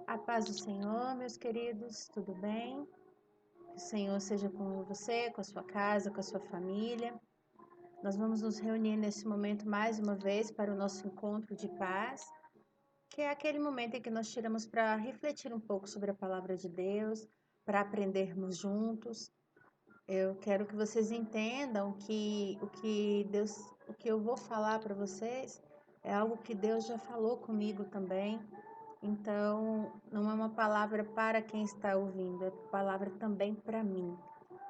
A paz do Senhor, meus queridos, tudo bem? Que o Senhor seja com você, com a sua casa, com a sua família. Nós vamos nos reunir nesse momento mais uma vez para o nosso encontro de paz, que é aquele momento em que nós tiramos para refletir um pouco sobre a palavra de Deus, para aprendermos juntos. Eu quero que vocês entendam que o que eu vou falar para vocês é algo que Deus já falou comigo também. Então, não é uma palavra para quem está ouvindo, é palavra também para mim,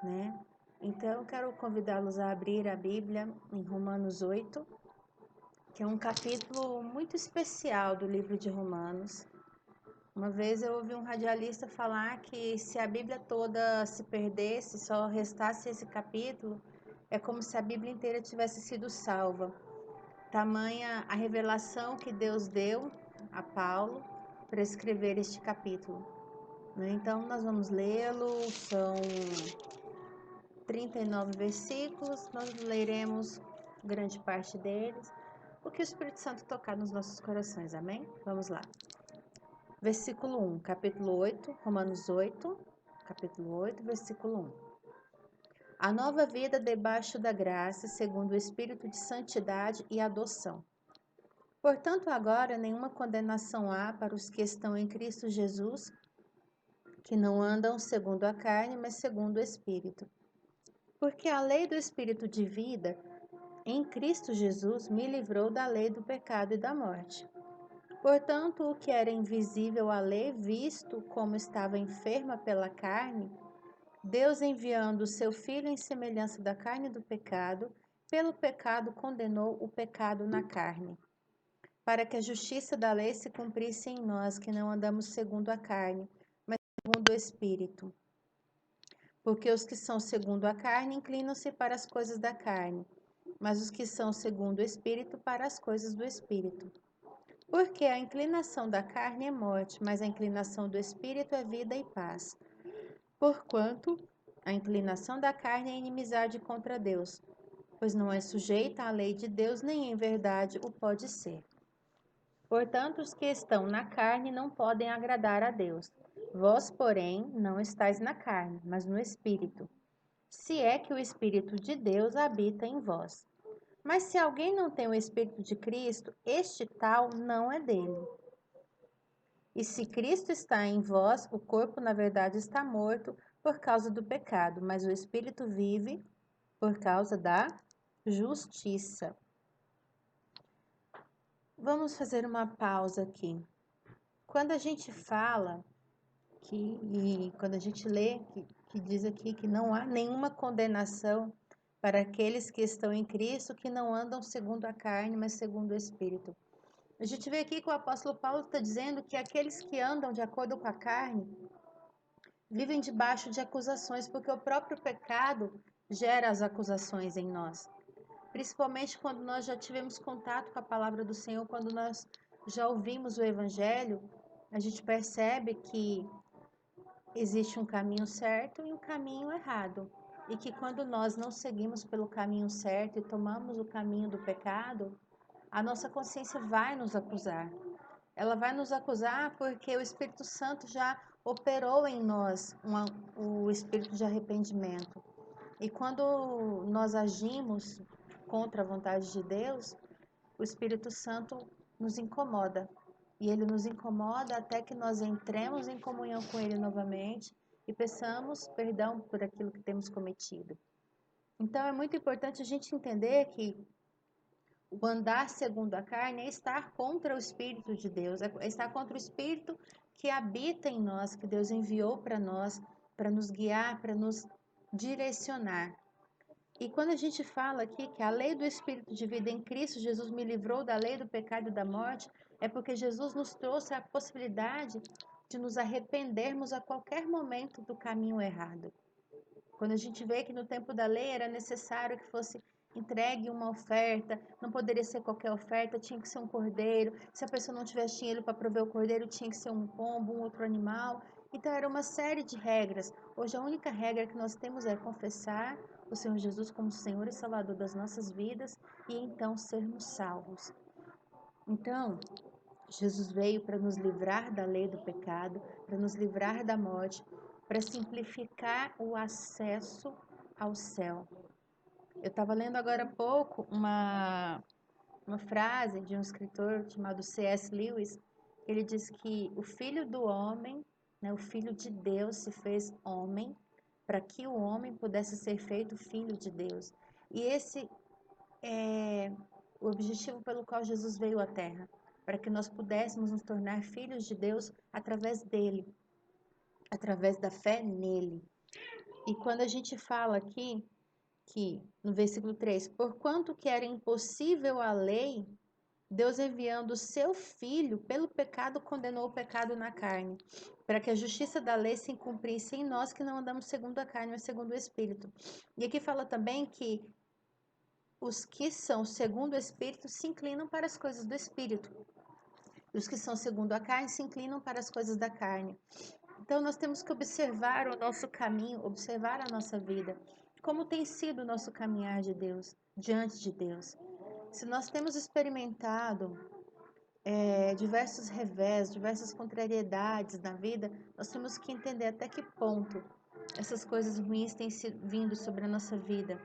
né? Então, eu quero convidá-los a abrir a Bíblia em Romanos 8, que é um capítulo muito especial do livro de Romanos. Uma vez eu ouvi um radialista falar que se a Bíblia toda se perdesse, só restasse esse capítulo, é como se a Bíblia inteira tivesse sido salva. Tamanha a revelação que Deus deu a Paulo para escrever este capítulo, né? Então, nós vamos lê-lo, são 39 versículos, nós leremos grande parte deles, o que o Espírito Santo tocar nos nossos corações, amém? Vamos lá. Versículo 1, capítulo 8, Romanos 8, capítulo 8, versículo 1. A nova vida debaixo da graça, segundo o Espírito de santidade e adoção. Portanto, agora nenhuma condenação há para os que estão em Cristo Jesus, que não andam segundo a carne, mas segundo o Espírito. Porque a lei do Espírito de vida em Cristo Jesus me livrou da lei do pecado e da morte. Portanto, o que era invisível à lei, visto como estava enferma pela carne, Deus enviando o seu Filho em semelhança da carne do pecado, pelo pecado condenou o pecado na carne, para que a justiça da lei se cumprisse em nós, que não andamos segundo a carne, mas segundo o Espírito. Porque os que são segundo a carne inclinam-se para as coisas da carne, mas os que são segundo o Espírito para as coisas do Espírito. Porque a inclinação da carne é morte, mas a inclinação do Espírito é vida e paz. Porquanto a inclinação da carne é inimizade contra Deus, pois não é sujeita à lei de Deus, nem em verdade o pode ser. Portanto, os que estão na carne não podem agradar a Deus. Vós, porém, não estáis na carne, mas no Espírito, se é que o Espírito de Deus habita em vós. Mas se alguém não tem o Espírito de Cristo, este tal não é dele. E se Cristo está em vós, o corpo na verdade está morto por causa do pecado, mas o Espírito vive por causa da justiça. Vamos fazer uma pausa aqui. Quando a gente fala e quando a gente lê que diz aqui que não há nenhuma condenação para aqueles que estão em Cristo, que não andam segundo a carne, mas segundo o Espírito. A gente vê aqui que o apóstolo Paulo está dizendo que aqueles que andam de acordo com a carne vivem debaixo de acusações, porque o próprio pecado gera as acusações em nós. Principalmente quando nós já tivemos contato com a palavra do Senhor, quando nós já ouvimos o Evangelho, a gente percebe que existe um caminho certo e um caminho errado. E que quando nós não seguimos pelo caminho certo e tomamos o caminho do pecado, a nossa consciência vai nos acusar. Ela vai nos acusar porque o Espírito Santo já operou em nós o espírito de arrependimento. E quando nós agimos contra a vontade de Deus, o Espírito Santo nos incomoda. E ele nos incomoda até que nós entremos em comunhão com ele novamente e peçamos perdão por aquilo que temos cometido. Então é muito importante a gente entender que o andar segundo a carne é estar contra o Espírito de Deus, é estar contra o Espírito que habita em nós, que Deus enviou para nós, para nos guiar, para nos direcionar. E quando a gente fala aqui que a lei do Espírito de vida em Cristo Jesus me livrou da lei do pecado e da morte, é porque Jesus nos trouxe a possibilidade de nos arrependermos a qualquer momento do caminho errado. Quando a gente vê que no tempo da lei era necessário que fosse entregue uma oferta, não poderia ser qualquer oferta, tinha que ser um cordeiro. Se a pessoa não tivesse dinheiro para prover o cordeiro, tinha que ser um pombo, um outro animal. Então era uma série de regras. Hoje a única regra que nós temos é confessar o Senhor Jesus como Senhor e Salvador das nossas vidas e então sermos salvos. Então, Jesus veio para nos livrar da lei do pecado, para nos livrar da morte, para simplificar o acesso ao céu. Eu estava lendo agora há pouco uma frase de um escritor chamado C.S. Lewis. Ele diz que o Filho do Homem, né, o Filho de Deus se fez homem para que o homem pudesse ser feito filho de Deus. E esse é o objetivo pelo qual Jesus veio à Terra, para que nós pudéssemos nos tornar filhos de Deus através dele, através da fé nele. E quando a gente fala aqui, que no versículo 3, porquanto que era impossível a lei, Deus enviando o seu Filho, pelo pecado, condenou o pecado na carne, para que a justiça da lei se cumprisse em nós que não andamos segundo a carne, mas segundo o Espírito. E aqui fala também que os que são segundo o Espírito se inclinam para as coisas do Espírito. E os que são segundo a carne se inclinam para as coisas da carne. Então nós temos que observar o nosso caminho, observar a nossa vida. Como tem sido o nosso caminhar de Deus, diante de Deus. Se nós temos experimentado diversos revés, diversas contrariedades na vida, nós temos que entender até que ponto essas coisas ruins têm vindo sobre a nossa vida.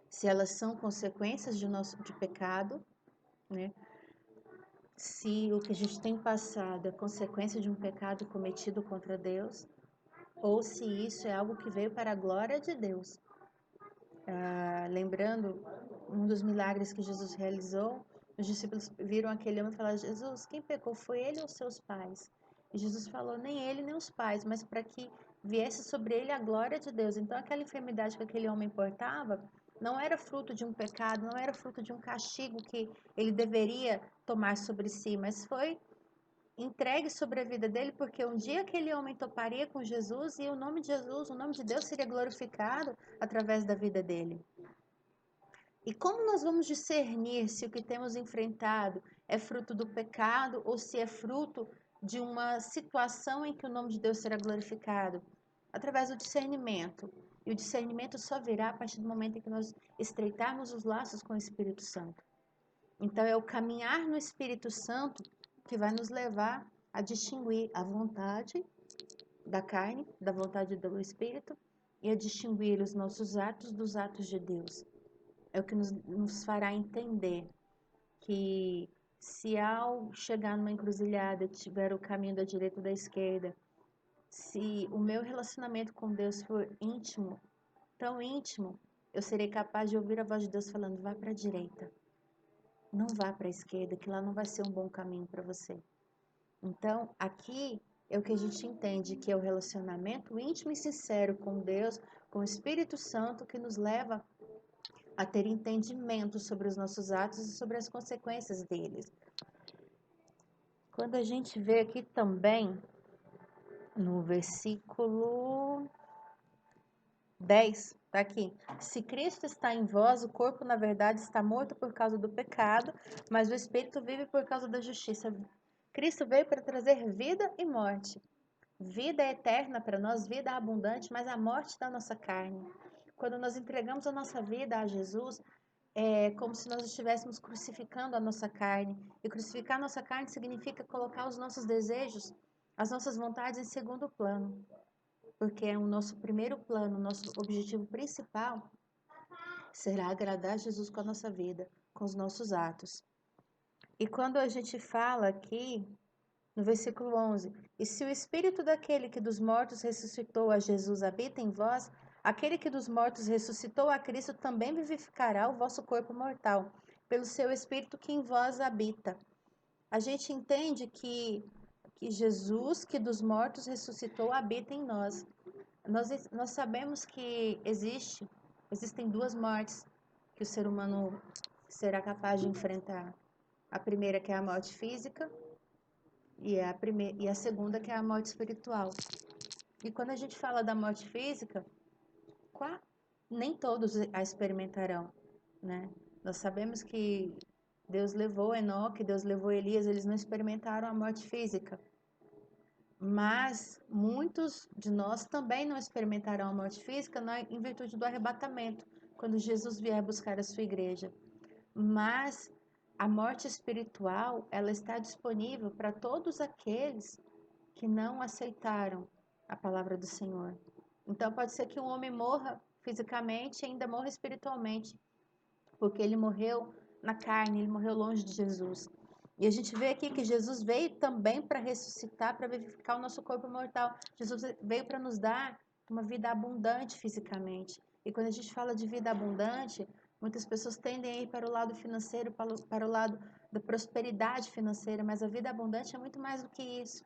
Se elas são consequências de pecado, né? Se o que a gente tem passado é consequência de um pecado cometido contra Deus, ou se isso é algo que veio para a glória de Deus. Lembrando um dos milagres que Jesus realizou, os discípulos viram aquele homem e falaram: Jesus, quem pecou, foi ele ou seus pais? E Jesus falou: nem ele nem os pais, mas para que viesse sobre ele a glória de Deus. Então aquela enfermidade que aquele homem portava não era fruto de um pecado, não era fruto de um castigo que ele deveria tomar sobre si, mas foi entregue sobre a vida dele, porque um dia aquele homem toparia com Jesus e o nome de Jesus, o nome de Deus seria glorificado através da vida dele. E como nós vamos discernir se o que temos enfrentado é fruto do pecado ou se é fruto de uma situação em que o nome de Deus será glorificado? Através do discernimento. E o discernimento só virá a partir do momento em que nós estreitarmos os laços com o Espírito Santo. Então é o caminhar no Espírito Santo que vai nos levar a distinguir a vontade da carne, da vontade do Espírito, e a distinguir os nossos atos dos atos de Deus. É o que nos fará entender que se ao chegar numa encruzilhada tiver o caminho da direita ou da esquerda, se o meu relacionamento com Deus for íntimo, tão íntimo, eu serei capaz de ouvir a voz de Deus falando: vá para a direita, não vá para a esquerda, que lá não vai ser um bom caminho para você. Então, aqui é o que a gente entende, que é o relacionamento íntimo e sincero com Deus, com o Espírito Santo, que nos leva a ter entendimento sobre os nossos atos e sobre as consequências deles. Quando a gente vê aqui também, no versículo 10, tá aqui: se Cristo está em vós, o corpo na verdade está morto por causa do pecado, mas o Espírito vive por causa da justiça. Cristo veio para trazer vida e morte. Vida eterna para nós, vida abundante, mas a morte da nossa carne. Quando nós entregamos a nossa vida a Jesus, é como se nós estivéssemos crucificando a nossa carne. E crucificar a nossa carne significa colocar os nossos desejos, as nossas vontades em segundo plano. Porque é o nosso primeiro plano, o nosso objetivo principal será agradar a Jesus com a nossa vida, com os nossos atos. E quando a gente fala aqui, no versículo 11, e se o espírito daquele que dos mortos ressuscitou a Jesus habita em vós, aquele que dos mortos ressuscitou a Cristo também vivificará o vosso corpo mortal, pelo seu espírito que em vós habita. A gente entende que Jesus, que dos mortos ressuscitou, habita em nós. Nós sabemos que existem duas mortes que o ser humano será capaz de enfrentar. A primeira, que é a morte física, e a segunda, que é a morte espiritual. E quando a gente fala da morte física, nem todos a experimentarão, né? Nós sabemos que Deus levou Enoque, Deus levou Elias, eles não experimentaram a morte física. Mas muitos de nós também não experimentarão a morte física em virtude do arrebatamento, quando Jesus vier buscar a sua igreja. Mas A morte espiritual, ela está disponível para todos aqueles que não aceitaram a palavra do Senhor. Então pode ser que um homem morra fisicamente e ainda morra espiritualmente, porque ele morreu na carne, ele morreu longe de Jesus. E a gente vê aqui que Jesus veio também para ressuscitar, para vivificar o nosso corpo mortal. Jesus veio para nos dar uma vida abundante fisicamente. E quando a gente fala de vida abundante, muitas pessoas tendem a ir para o lado financeiro, para o lado da prosperidade financeira, mas a vida abundante é muito mais do que isso.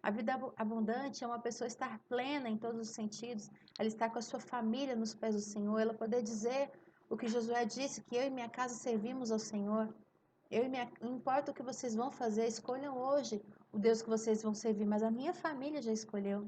A vida abundante é uma pessoa estar plena em todos os sentidos, ela estar com a sua família nos pés do Senhor, ela poder dizer o que Josué disse, que eu e minha casa servimos ao Senhor. Não importa o que vocês vão fazer, escolham hoje o Deus que vocês vão servir, mas a minha família já escolheu.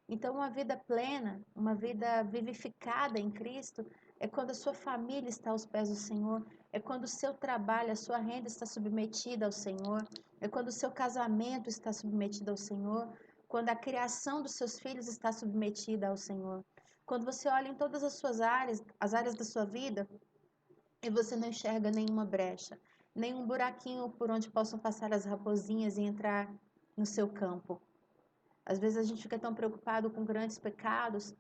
Então, uma vida plena, uma vida vivificada em Cristo, é quando a sua família está aos pés do Senhor, é quando o seu trabalho, a sua renda está submetida ao Senhor, é quando o seu casamento está submetido ao Senhor, quando a criação dos seus filhos está submetida ao Senhor. Quando você olha em todas as suas áreas, as áreas da sua vida, e você não enxerga nenhuma brecha, nenhum buraquinho por onde possam passar as raposinhas e entrar no seu campo. Às vezes a gente fica tão preocupado com grandes pecados,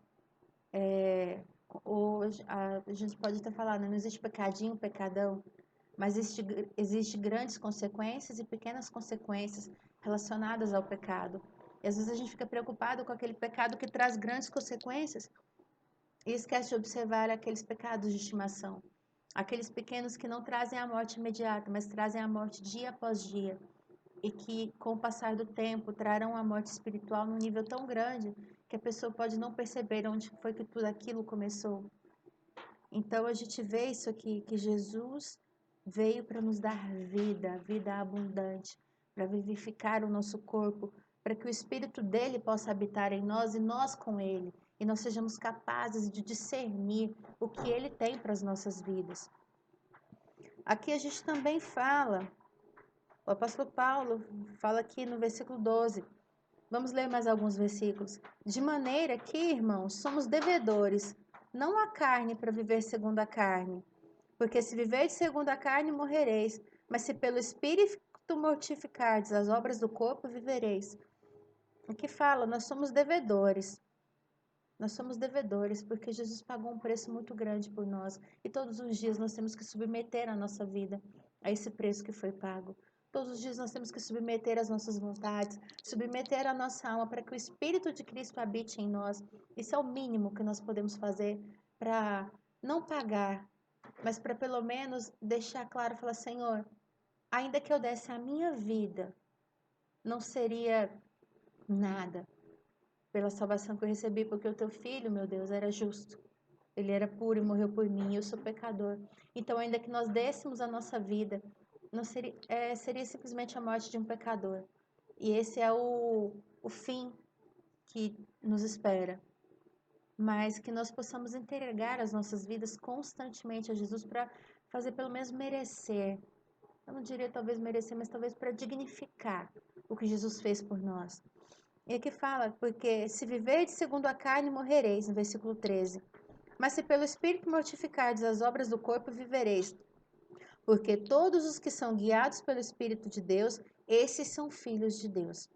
hoje a gente pode até falar, né? Não existe pecadinho, pecadão, mas existe grandes consequências e pequenas consequências relacionadas ao pecado. E às vezes a gente fica preocupado com aquele pecado que traz grandes consequências e esquece de observar aqueles pecados de estimação. Aqueles pequenos que não trazem a morte imediata, mas trazem a morte dia após dia. E que, com o passar do tempo, trarão a morte espiritual num nível tão grande que a pessoa pode não perceber onde foi que tudo aquilo começou. Então, a gente vê isso aqui, que Jesus veio para nos dar vida, vida abundante, para vivificar o nosso corpo, para que o Espírito dele possa habitar em nós e nós com ele, e nós sejamos capazes de discernir o que ele tem para as nossas vidas. Aqui a gente também fala, o apóstolo Paulo fala aqui no versículo 12. Vamos ler mais alguns versículos. De maneira que, irmãos, somos devedores, não a carne para viver segundo a carne. Porque se viverdes segundo a carne, morrereis. Mas se pelo Espírito mortificardes as obras do corpo, vivereis. Aqui fala, nós somos devedores. Nós somos devedores porque Jesus pagou um preço muito grande por nós. E todos os dias nós temos que submeter a nossa vida a esse preço que foi pago. Todos os dias nós temos que submeter as nossas vontades, submeter a nossa alma para que o Espírito de Cristo habite em nós. Isso é o mínimo que nós podemos fazer para não pagar, mas para pelo menos deixar claro, falar, Senhor, ainda que eu desse a minha vida, não seria nada pela salvação que eu recebi, porque o teu filho, meu Deus, era justo. Ele era puro e morreu por mim, eu sou pecador. Então, ainda que nós dessemos a nossa vida, não seria simplesmente a morte de um pecador. E esse é o fim que nos espera. Mas que nós possamos entregar as nossas vidas constantemente a Jesus para fazer pelo menos merecer. Eu não diria talvez merecer, mas talvez para dignificar o que Jesus fez por nós. E aqui fala, porque se viverdes segundo a carne, morrereis, no versículo 13. Mas se pelo Espírito mortificardes as obras do corpo, vivereis. Porque todos os que são guiados pelo Espírito de Deus, esses são filhos de Deus.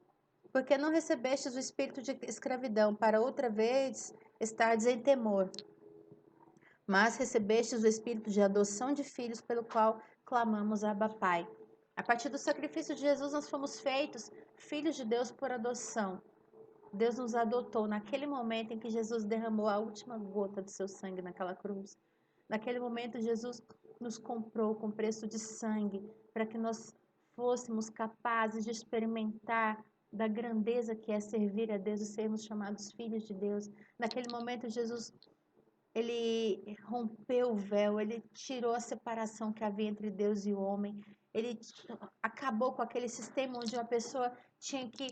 Porque não recebestes o espírito de escravidão, para outra vez estardes em temor. Mas recebestes o espírito de adoção de filhos, pelo qual clamamos Abba Pai. A partir do sacrifício de Jesus, nós fomos feitos filhos de Deus por adoção. Deus nos adotou naquele momento em que Jesus derramou a última gota do seu sangue naquela cruz. Naquele momento, Jesus nos comprou com preço de sangue para que nós fôssemos capazes de experimentar da grandeza que é servir a Deus e sermos chamados filhos de Deus. Naquele momento, Jesus ele rompeu o véu, ele tirou a separação que havia entre Deus e o homem. Ele acabou com aquele sistema onde uma pessoa tinha que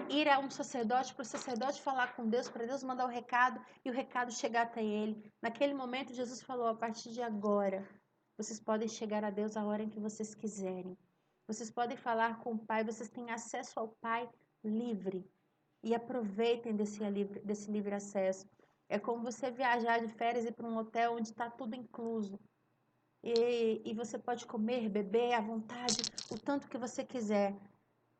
ir a um sacerdote para o sacerdote falar com Deus, para Deus mandar o recado e o recado chegar até ele. Naquele momento, Jesus falou: a partir de agora, vocês podem chegar a Deus a hora em que vocês quiserem. Vocês podem falar com o Pai, vocês têm acesso ao Pai livre. E aproveitem desse livre acesso. É como você viajar de férias e ir para um hotel onde está tudo incluso. e você pode comer, beber à vontade, o tanto que você quiser.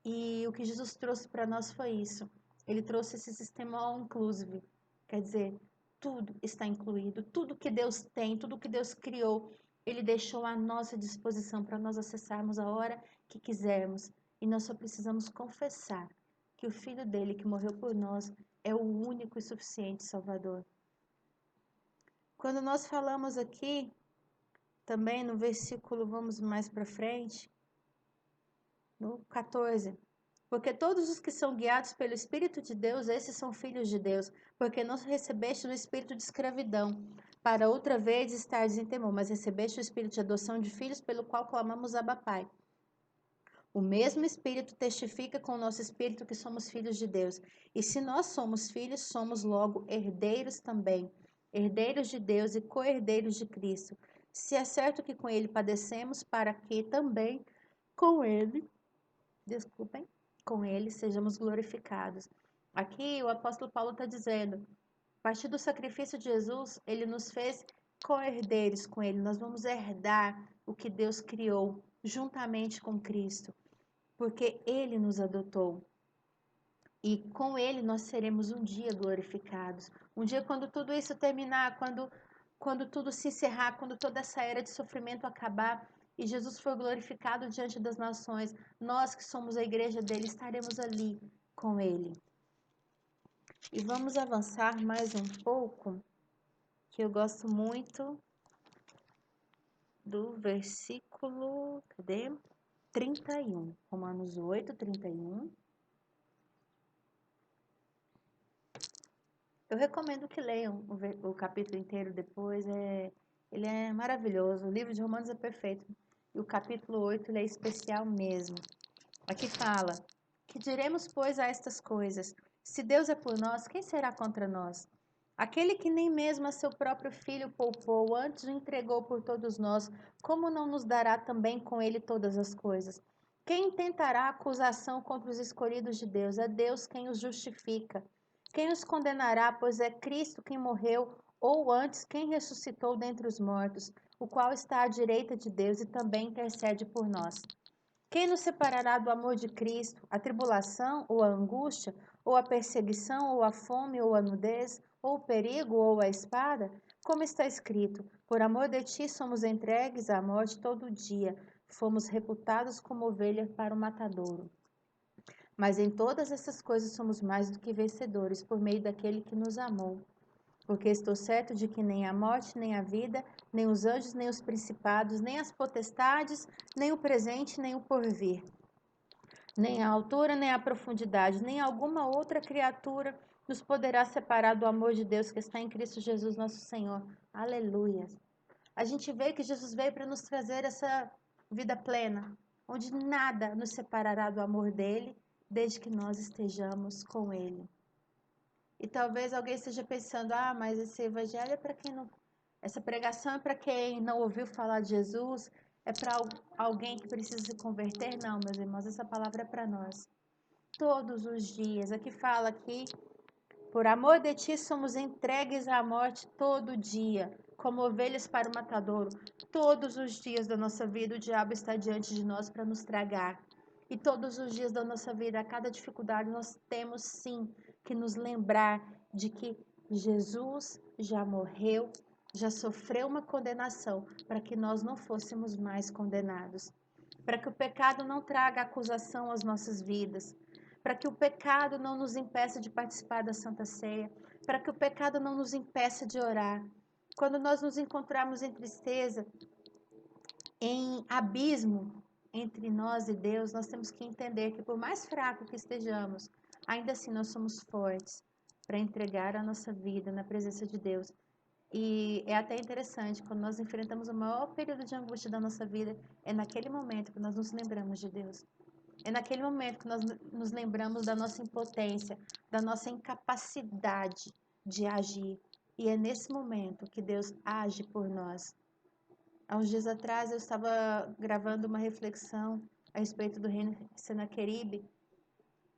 E o que Jesus trouxe para nós foi isso. Ele trouxe esse sistema all inclusive, quer dizer, tudo está incluído, tudo que Deus tem, tudo que Deus criou, Ele deixou à nossa disposição para nós acessarmos a hora que quisermos. E nós só precisamos confessar que o Filho dele que morreu por nós é o único e suficiente Salvador. Quando nós falamos aqui, também no versículo, vamos mais para frente, no 14. Porque todos os que são guiados pelo Espírito de Deus, esses são filhos de Deus. Porque não recebeste o espírito de escravidão, para outra vez estares em temor, mas recebeste o espírito de adoção de filhos, pelo qual clamamos Abba Pai. O mesmo Espírito testifica com o nosso espírito que somos filhos de Deus. E se nós somos filhos, somos logo herdeiros também, herdeiros de Deus e co-herdeiros de Cristo. Se é certo que com ele padecemos, para que também com ele, desculpem, com ele sejamos glorificados. Aqui o apóstolo Paulo está dizendo, a partir do sacrifício de Jesus, ele nos fez co-herdeiros com ele. Nós vamos herdar o que Deus criou juntamente com Cristo, porque ele nos adotou. E com ele nós seremos um dia glorificados. Um dia quando tudo isso terminar, quando tudo se encerrar, quando toda essa era de sofrimento acabar e Jesus for glorificado diante das nações, nós que somos a igreja dele estaremos ali com ele. E vamos avançar mais um pouco, que eu gosto muito do versículo, cadê? 31, Romanos 8, 31. Eu recomendo que leiam o capítulo inteiro depois, ele é maravilhoso. O livro de Romanos é perfeito. E o capítulo 8 ele é especial mesmo. Aqui fala: que diremos, pois, a estas coisas? Se Deus é por nós, quem será contra nós? Aquele que nem mesmo a seu próprio filho poupou, antes o entregou por todos nós, como não nos dará também com ele todas as coisas? Quem intentará acusação contra os escolhidos de Deus? É Deus quem os justifica. Quem os condenará? Pois é Cristo quem morreu, ou antes, quem ressuscitou dentre os mortos, o qual está à direita de Deus e também intercede por nós. Quem nos separará do amor de Cristo? A tribulação, ou a angústia, ou a perseguição, ou a fome, ou a nudez, ou o perigo, ou a espada? Como está escrito: por amor de ti somos entregues à morte todo dia, fomos reputados como ovelhas para o matadouro. Mas em todas essas coisas somos mais do que vencedores, por meio daquele que nos amou. Porque estou certo de que nem a morte, nem a vida, nem os anjos, nem os principados, nem as potestades, nem o presente, nem o porvir, nem a altura, nem a profundidade, nem alguma outra criatura nos poderá separar do amor de Deus que está em Cristo Jesus, nosso Senhor. Aleluia. A gente vê que Jesus veio para nos trazer essa vida plena, onde nada nos separará do amor dele, desde que nós estejamos com ele. E talvez alguém esteja pensando, mas esse evangelho é para quem não... Essa pregação é para quem não ouviu falar de Jesus, é para alguém que precisa se converter? Não, meus irmãos, essa palavra é para nós. Todos os dias. Aqui fala que, por amor de ti, somos entregues à morte todo dia, como ovelhas para o matadouro. Todos os dias da nossa vida, o diabo está diante de nós para nos tragar. E todos os dias da nossa vida, a cada dificuldade, nós temos sim que nos lembrar de que Jesus já morreu, já sofreu uma condenação para que nós não fôssemos mais condenados. Para que o pecado não traga acusação às nossas vidas. Para que o pecado não nos impeça de participar da Santa Ceia. Para que o pecado não nos impeça de orar. Quando nós nos encontrarmos em tristeza, em abismo entre nós e Deus, nós temos que entender que por mais fraco que estejamos, ainda assim nós somos fortes para entregar a nossa vida na presença de Deus. E é até interessante, quando nós enfrentamos o maior período de angústia da nossa vida, é naquele momento que nós nos lembramos de Deus. É naquele momento que nós nos lembramos da nossa impotência, da nossa incapacidade de agir. E é nesse momento que Deus age por nós. Há uns dias atrás eu estava gravando uma reflexão a respeito do rei Senaqueribe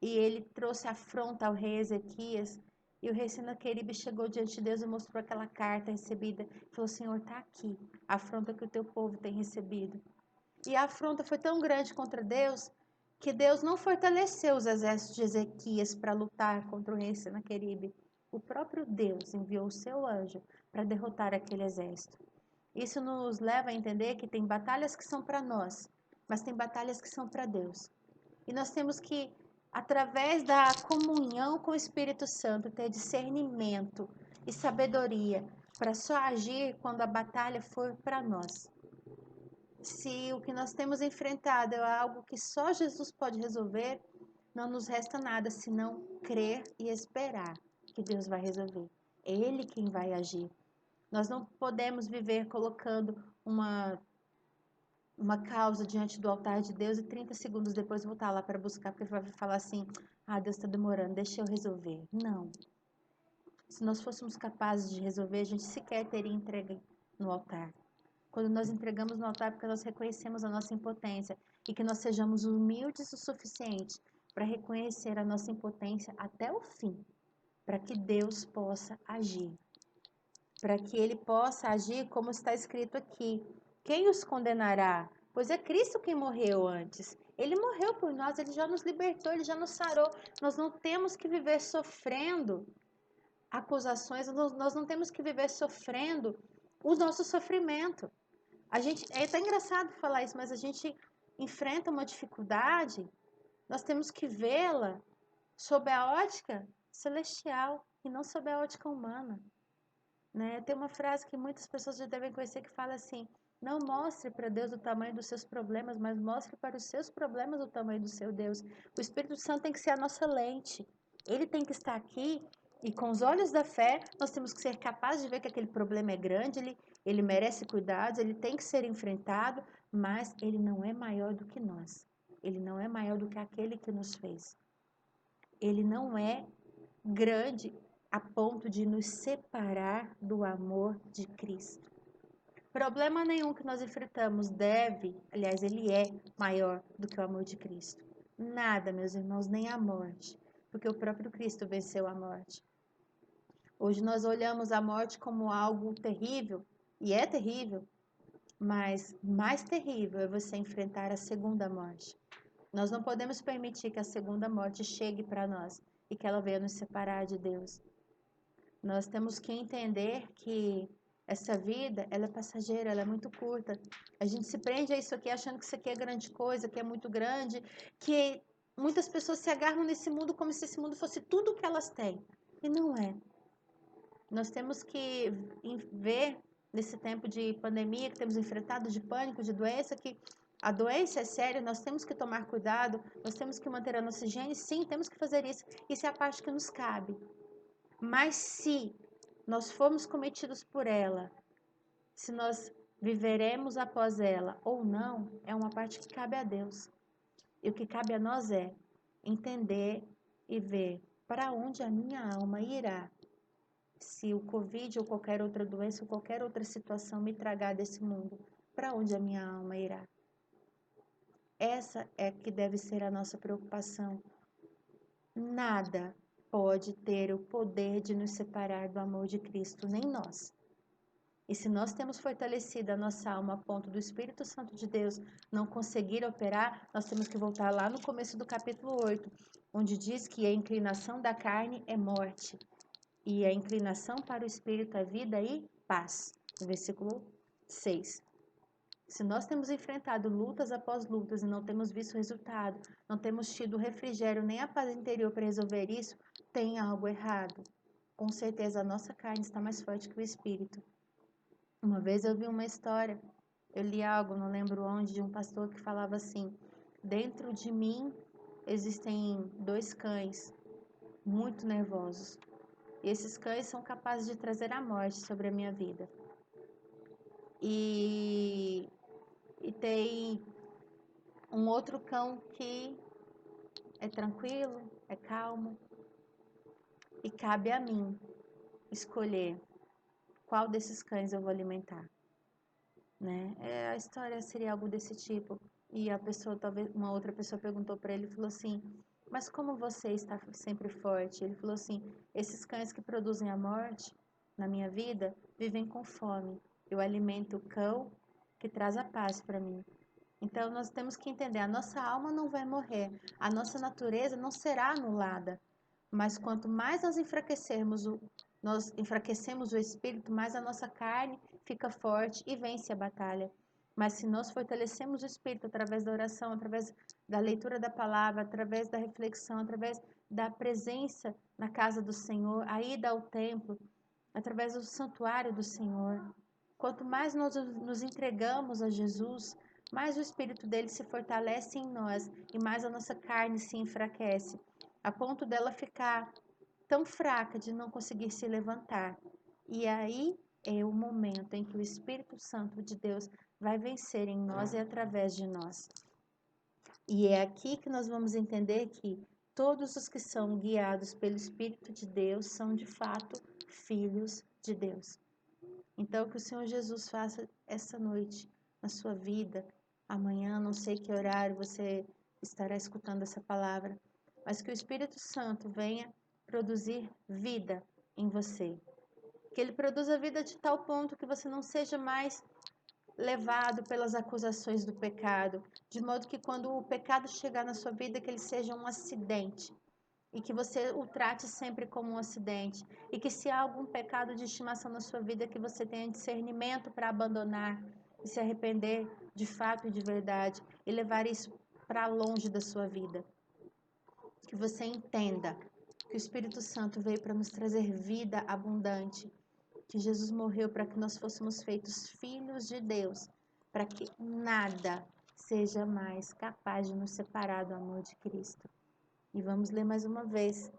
e ele trouxe afronta ao rei Ezequias E o rei Senaqueribe chegou diante de Deus e mostrou aquela carta recebida. E falou: Senhor, está aqui a afronta que o teu povo tem recebido. E a afronta foi tão grande contra Deus que Deus não fortaleceu os exércitos de Ezequias para lutar contra o rei Senaqueribe. O próprio Deus enviou o seu anjo para derrotar aquele exército. Isso nos leva a entender que tem batalhas que são para nós, mas tem batalhas que são para Deus. E nós temos que, através da comunhão com o Espírito Santo, ter discernimento e sabedoria para só agir quando a batalha for para nós. Se o que nós temos enfrentado é algo que só Jesus pode resolver, não nos resta nada senão crer e esperar que Deus vai resolver. É Ele quem vai agir. Nós não podemos viver colocando uma causa diante do altar de Deus e 30 segundos depois voltar lá para buscar, porque vai falar assim: ah, Deus está demorando, deixa eu resolver. Não. Se nós fôssemos capazes de resolver, a gente sequer teria entregue no altar. Quando nós entregamos no altar, porque nós reconhecemos a nossa impotência e que nós sejamos humildes o suficiente para reconhecer a nossa impotência até o fim, para que Deus possa agir. Para que ele possa agir como está escrito aqui. Quem os condenará? Pois é Cristo quem morreu antes. Ele morreu por nós, ele já nos libertou, ele já nos sarou. Nós não temos que viver sofrendo acusações, nós não temos que viver sofrendo o nosso sofrimento. É até engraçado falar isso, mas a gente enfrenta uma dificuldade, nós temos que vê-la sob a ótica celestial e não sob a ótica humana. Né? Tem uma frase que muitas pessoas já devem conhecer que fala assim: não mostre para Deus o tamanho dos seus problemas, mas mostre para os seus problemas o tamanho do seu Deus. O Espírito Santo tem que ser a nossa lente. Ele tem que estar aqui e com os olhos da fé nós temos que ser capazes de ver que aquele problema é grande, ele merece cuidados, ele tem que ser enfrentado, mas ele não é maior do que nós. Ele não é maior do que aquele que nos fez. Ele não é grande a ponto de nos separar do amor de Cristo. Problema nenhum que nós enfrentamos aliás, ele é maior do que o amor de Cristo. Nada, meus irmãos, nem a morte, porque o próprio Cristo venceu a morte. Hoje nós olhamos a morte como algo terrível, e é terrível, mas mais terrível é você enfrentar a segunda morte. Nós não podemos permitir que a segunda morte chegue para nós e que ela venha nos separar de Deus. Nós temos que entender que essa vida, ela é passageira, ela é muito curta. A gente se prende a isso aqui achando que isso aqui é grande coisa, que é muito grande, que muitas pessoas se agarram nesse mundo como se esse mundo fosse tudo o que elas têm. E não é. Nós temos que ver nesse tempo de pandemia que temos enfrentado, de pânico, de doença, que a doença é séria, nós temos que tomar cuidado, nós temos que manter a nossa higiene, sim, temos que fazer isso. Isso é a parte que nos cabe. Mas se nós formos cometidos por ela, se nós viveremos após ela ou não, é uma parte que cabe a Deus. E o que cabe a nós é entender e ver para onde a minha alma irá. Se o Covid ou qualquer outra doença ou qualquer outra situação me tragar desse mundo, para onde a minha alma irá? Essa é que deve ser a nossa preocupação. Nada pode ter o poder de nos separar do amor de Cristo, nem nós. E se nós temos fortalecido a nossa alma a ponto do Espírito Santo de Deus não conseguir operar, nós temos que voltar lá no começo do capítulo 8, onde diz que a inclinação da carne é morte e a inclinação para o Espírito é vida e paz. No versículo 6. Se nós temos enfrentado lutas após lutas e não temos visto resultado, não temos tido refrigério nem a paz interior para resolver isso, tem algo errado. Com certeza a nossa carne está mais forte que o espírito. Uma vez eu vi uma história, eu li algo, não lembro onde, de um pastor que falava assim: dentro de mim existem 2 cães muito nervosos. E esses cães são capazes de trazer a morte sobre a minha vida. E tem um outro cão que é tranquilo, é calmo. E cabe a mim escolher qual desses cães eu vou alimentar. Né? A história seria algo desse tipo. E a pessoa, talvez uma outra pessoa perguntou para ele e falou assim: mas como você está sempre forte? Ele falou assim: esses cães que produzem a morte na minha vida vivem com fome. Eu alimento o cão que traz a paz para mim. Então nós temos que entender, a nossa alma não vai morrer, a nossa natureza não será anulada. Mas quanto mais nós enfraquecemos o espírito, mais a nossa carne fica forte e vence a batalha. Mas se nós fortalecemos o espírito através da oração, através da leitura da palavra, através da reflexão, através da presença na casa do Senhor, a ida ao templo, através do santuário do Senhor, quanto mais nós nos entregamos a Jesus, mais o espírito dele se fortalece em nós e mais a nossa carne se enfraquece, a ponto dela ficar tão fraca de não conseguir se levantar. E aí é o momento em que o Espírito Santo de Deus vai vencer em nós e através de nós. E é aqui que nós vamos entender que todos os que são guiados pelo Espírito de Deus são de fato filhos de Deus. Então, que o Senhor Jesus faça essa noite na sua vida, amanhã, não sei que horário você estará escutando essa palavra, mas que o Espírito Santo venha produzir vida em você. Que ele produza vida de tal ponto que você não seja mais levado pelas acusações do pecado, de modo que quando o pecado chegar na sua vida, que ele seja um acidente e que você o trate sempre como um acidente, e que se há algum pecado de estimação na sua vida, que você tenha discernimento para abandonar e se arrepender de fato e de verdade e levar isso para longe da sua vida. Que você entenda que o Espírito Santo veio para nos trazer vida abundante, que Jesus morreu para que nós fôssemos feitos filhos de Deus, para que nada seja mais capaz de nos separar do amor de Cristo. E vamos ler mais uma vez.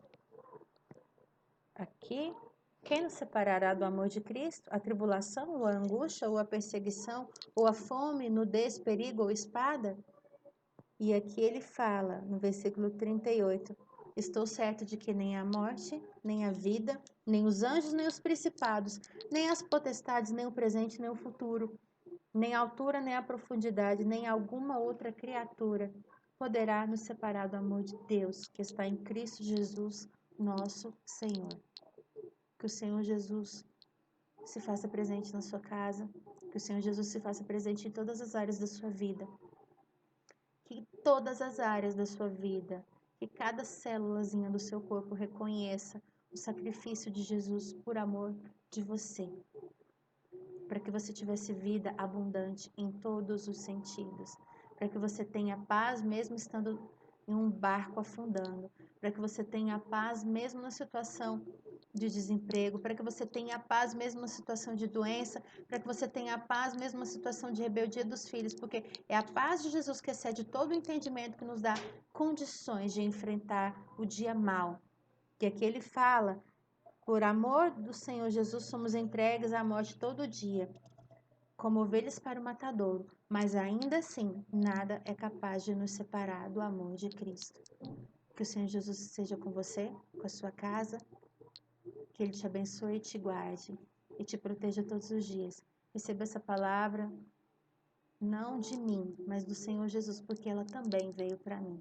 Aqui, quem nos separará do amor de Cristo? A tribulação, ou a angústia, ou a perseguição, ou a fome, nudez, perigo ou espada? E aqui ele fala, no versículo 38, estou certo de que nem a morte, nem a vida, nem os anjos, nem os principados, nem as potestades, nem o presente, nem o futuro, nem a altura, nem a profundidade, nem alguma outra criatura poderá nos separar do amor de Deus, que está em Cristo Jesus, nosso Senhor. Que o Senhor Jesus se faça presente na sua casa, que o Senhor Jesus se faça presente em todas as áreas da sua vida. Que todas as áreas da sua vida, que cada célulazinha do seu corpo reconheça o sacrifício de Jesus por amor de você, para que você tivesse vida abundante em todos os sentidos, para que você tenha paz mesmo estando em um barco afundando, para que você tenha paz mesmo na situação de desemprego, para que você tenha paz mesmo na situação de doença, para que você tenha paz mesmo na situação de rebeldia dos filhos, porque é a paz de Jesus que excede todo o entendimento que nos dá condições de enfrentar o dia mau. Que aqui ele fala, por amor do Senhor Jesus somos entregues à morte todo dia, como ovelhas para o matadouro, mas ainda assim nada é capaz de nos separar do amor de Cristo. Que o Senhor Jesus esteja com você, com a sua casa, que Ele te abençoe e te guarde e te proteja todos os dias. Receba essa palavra, não de mim, mas do Senhor Jesus, porque ela também veio para mim.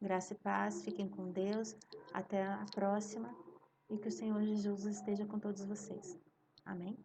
Graça e paz, fiquem com Deus, até a próxima e que o Senhor Jesus esteja com todos vocês. Amém?